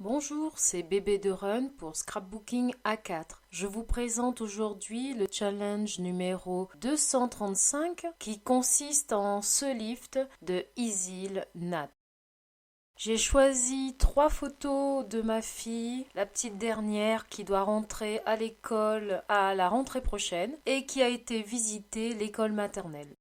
Bonjour, c'est Bébé de Run pour Scrapbooking A4. Je vous présente aujourd'hui le challenge numéro 235 qui consiste en ce lift de Isil Nat. J'ai choisi 3 photos de ma fille, la petite dernière qui doit rentrer à l'école à la rentrée prochaine et qui a été visiter l'école maternelle.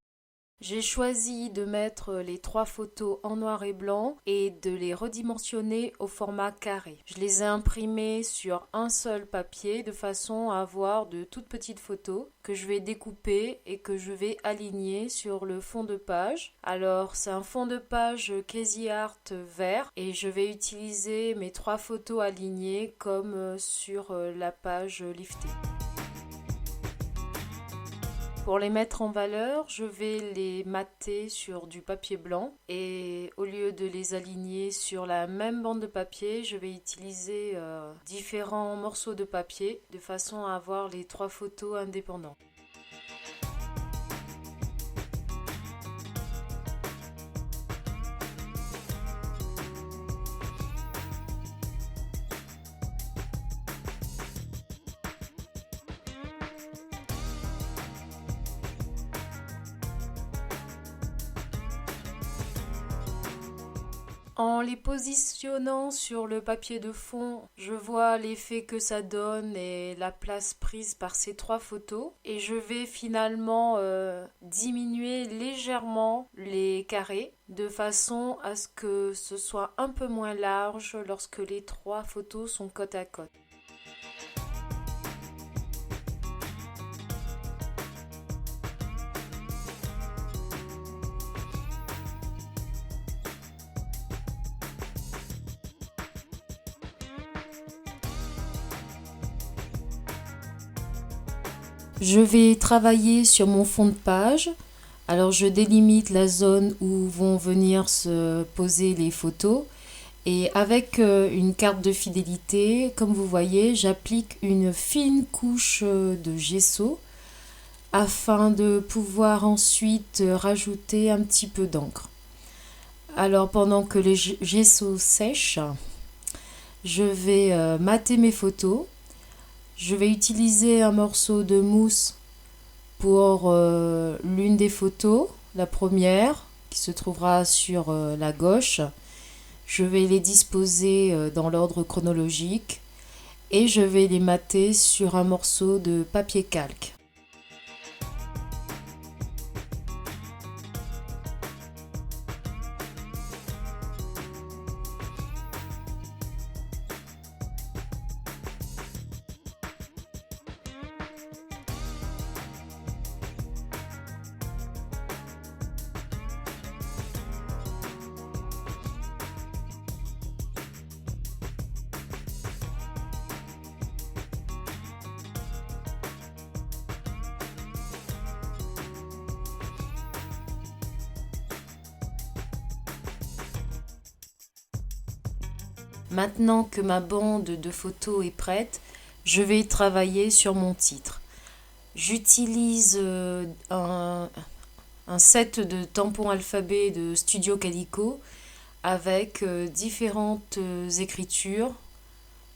J'ai choisi de mettre les 3 photos en noir et blanc et de les redimensionner au format carré. Je les ai imprimées sur un seul papier de façon à avoir de toutes petites photos que je vais découper et que je vais aligner sur le fond de page. Alors c'est un fond de page Crazy Art vert et je vais utiliser mes 3 photos alignées comme sur la page liftée. Pour les mettre en valeur, je vais les mater sur du papier blanc et au lieu de les aligner sur la même bande de papier, je vais utiliser différents morceaux de papier de façon à avoir les 3 photos indépendantes. En les positionnant sur le papier de fond, je vois l'effet que ça donne et la place prise par ces 3 photos. Et je vais finalement diminuer légèrement les carrés de façon à ce que ce soit un peu moins large lorsque les 3 photos sont côte à côte. Je vais travailler sur mon fond de page. Alors je délimite la zone où vont venir se poser les photos et avec une carte de fidélité, comme vous voyez, j'applique une fine couche de gesso afin de pouvoir ensuite rajouter un petit peu d'encre. Alors pendant que les gessos sèchent, je vais mater mes photos. Je vais utiliser un morceau de mousse pour l'une des photos, la première qui se trouvera sur la gauche. Je vais les disposer dans l'ordre chronologique et je vais les mater sur un morceau de papier calque. Maintenant que ma bande de photos est prête, je vais travailler sur mon titre. J'utilise un set de tampons alphabet de Studio Calico avec différentes écritures,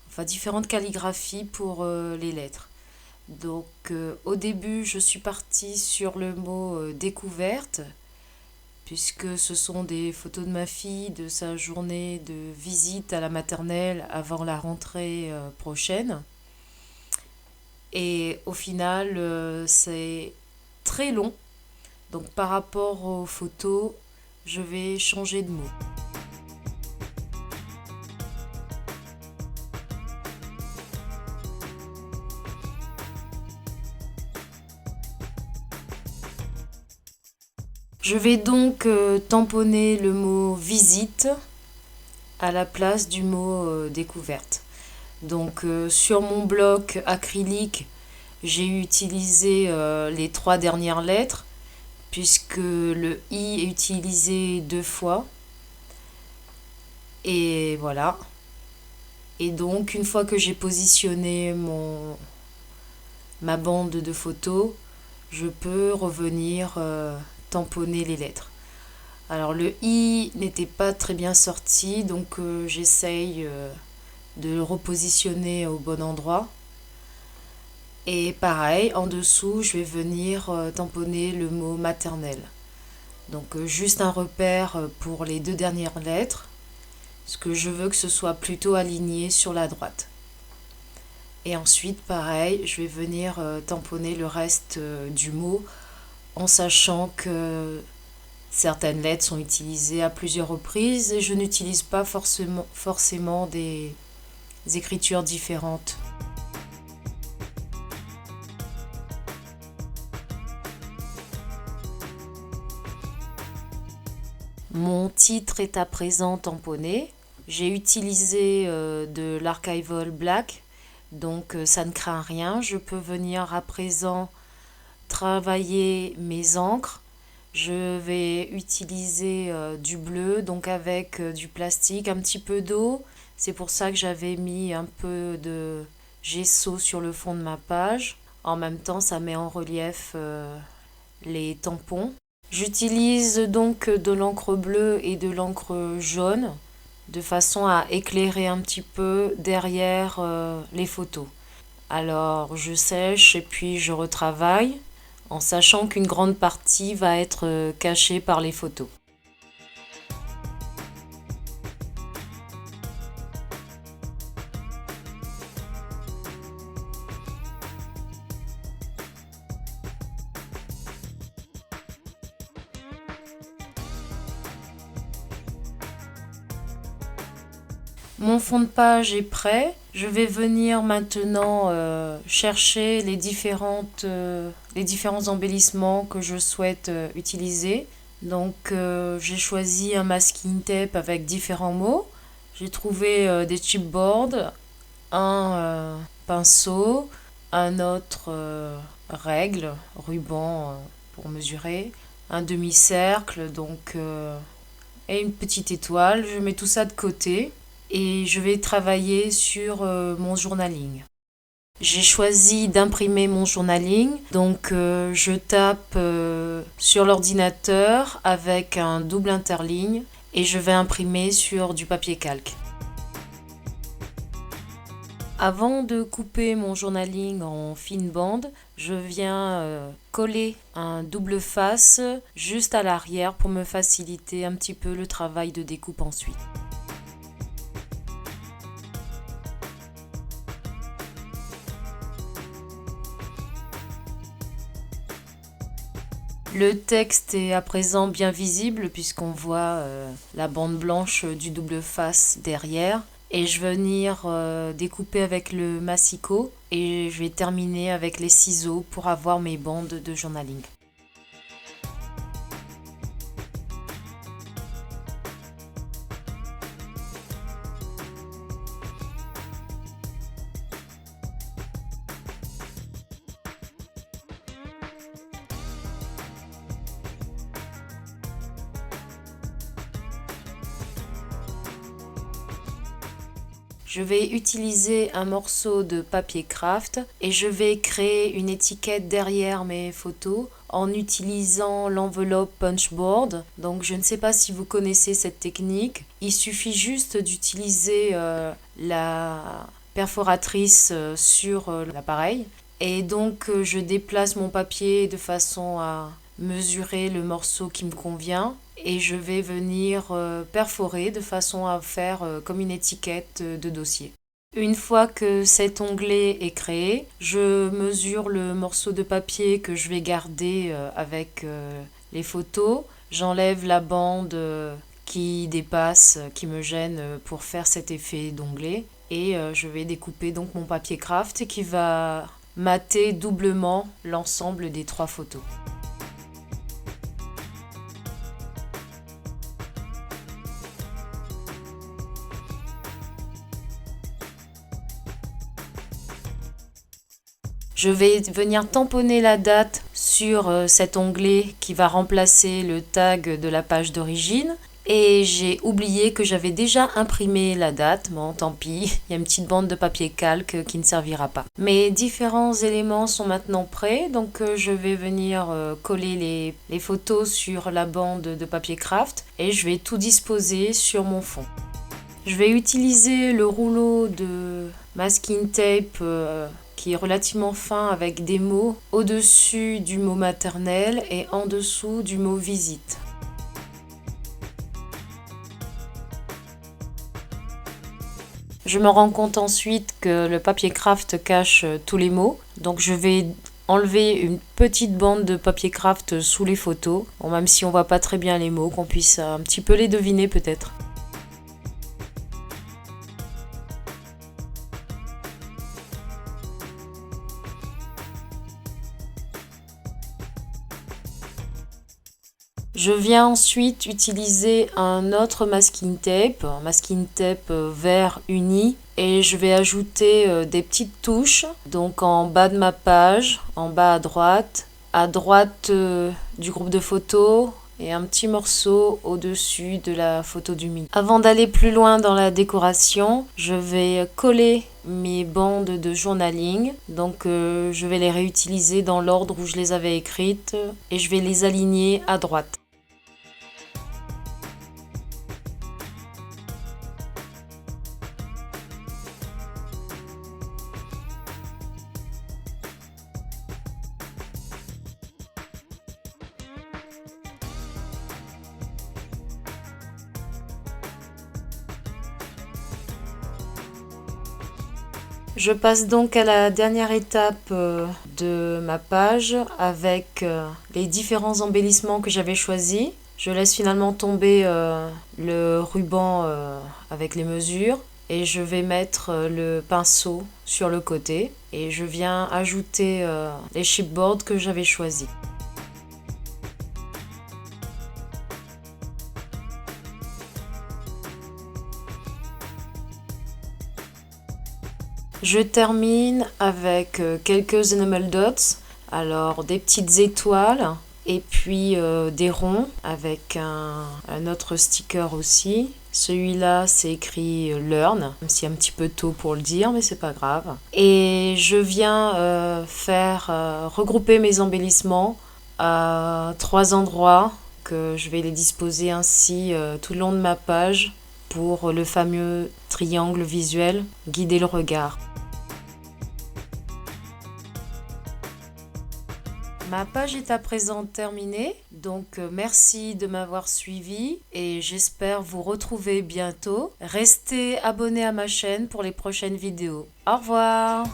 enfin différentes calligraphies pour les lettres. Donc au début, je suis partie sur le mot découverte puisque ce sont des photos de ma fille de sa journée de visite à la maternelle avant la rentrée prochaine. Et au final, c'est très long. Donc par rapport aux photos, je vais changer de mot. Je vais donc tamponner le mot visite à la place du mot découverte. Donc sur mon bloc acrylique, j'ai utilisé les 3 dernières lettres puisque le i est utilisé 2 fois. Et voilà. Et donc une fois que j'ai positionné ma bande de photos, je peux revenir tamponner les lettres. Alors le i n'était pas très bien sorti, donc j'essaye de le repositionner au bon endroit. Et pareil, en dessous, je vais venir tamponner le mot maternelle. Donc juste un repère pour les 2 dernières lettres, parce que je veux que ce soit plutôt aligné sur la droite. Et ensuite, pareil, je vais venir tamponner le reste du mot en sachant que certaines lettres sont utilisées à plusieurs reprises et je n'utilise pas forcément des écritures différentes. Mon titre est à présent tamponné. J'ai utilisé de l'archival black, donc ça ne craint rien. Je peux venir à présent travailler mes encres. Je vais utiliser du bleu, donc avec du plastique, un petit peu d'eau. C'est pour ça que j'avais mis un peu de gesso sur le fond de ma page. En même temps, ça met en relief les tampons. J'utilise donc de l'encre bleue et de l'encre jaune de façon à éclairer un petit peu derrière les photos. Alors je sèche et puis je retravaille en sachant qu'une grande partie va être cachée par les photos. Mon fond de page est prêt. Je vais venir maintenant chercher les différents embellissements que je souhaite utiliser. Donc j'ai choisi un masking tape avec différents mots. J'ai trouvé des chipboards, un pinceau, un autre règle, ruban pour mesurer, un demi-cercle et une petite étoile. Je mets tout ça de côté. Et je vais travailler sur mon journaling. J'ai choisi d'imprimer mon journaling, donc je tape sur l'ordinateur avec un double interligne et je vais imprimer sur du papier calque. Avant de couper mon journaling en fine bande, je viens coller un double face juste à l'arrière pour me faciliter un petit peu le travail de découpe ensuite. Le texte est à présent bien visible puisqu'on voit la bande blanche du double face derrière. Et je vais venir découper avec le massicot et je vais terminer avec les ciseaux pour avoir mes bandes de journaling. Je vais utiliser un morceau de papier craft et je vais créer une étiquette derrière mes photos en utilisant l'enveloppe punchboard. Donc je ne sais pas si vous connaissez cette technique. Il suffit juste d'utiliser la perforatrice sur l'appareil. Et donc je déplace mon papier de façon à mesurer le morceau qui me convient. Et je vais venir perforer de façon à faire comme une étiquette de dossier. Une fois que cet onglet est créé, je mesure le morceau de papier que je vais garder avec les photos. J'enlève la bande qui dépasse, qui me gêne pour faire cet effet d'onglet. Et je vais découper donc mon papier craft qui va mater doublement l'ensemble des 3 photos. Je vais venir tamponner la date sur cet onglet qui va remplacer le tag de la page d'origine. Et j'ai oublié que j'avais déjà imprimé la date. Bon, tant pis, il y a une petite bande de papier calque qui ne servira pas. Mes différents éléments sont maintenant prêts. Donc je vais venir coller les photos sur la bande de papier craft. Et je vais tout disposer sur mon fond. Je vais utiliser le rouleau de masking tape qui est relativement fin avec des mots au-dessus du mot maternelle et en dessous du mot visite. Je me rends compte ensuite que le papier craft cache tous les mots, donc je vais enlever une petite bande de papier craft sous les photos, bon, même si on voit pas très bien les mots, qu'on puisse un petit peu les deviner peut-être. Je viens ensuite utiliser un autre masking tape vert uni, et je vais ajouter des petites touches, donc en bas de ma page, en bas à droite du groupe de photos et un petit morceau au-dessus de la photo du milieu. Avant d'aller plus loin dans la décoration, je vais coller mes bandes de journaling, donc je vais les réutiliser dans l'ordre où je les avais écrites et je vais les aligner à droite. Je passe donc à la dernière étape de ma page avec les différents embellissements que j'avais choisis. Je laisse finalement tomber le ruban avec les mesures et je vais mettre le pinceau sur le côté et je viens ajouter les chipboards que j'avais choisis. Je termine avec quelques enamel dots, alors des petites étoiles et puis des ronds avec un autre sticker aussi. Celui-là c'est écrit Learn, même si c'est un petit peu tôt pour le dire, mais c'est pas grave. Et je viens regrouper mes embellissements à 3 endroits, que je vais les disposer ainsi tout le long de ma page pour le fameux triangle visuel, guider le regard. Ma page est à présent terminée, donc merci de m'avoir suivi et j'espère vous retrouver bientôt. Restez abonnés à ma chaîne pour les prochaines vidéos. Au revoir!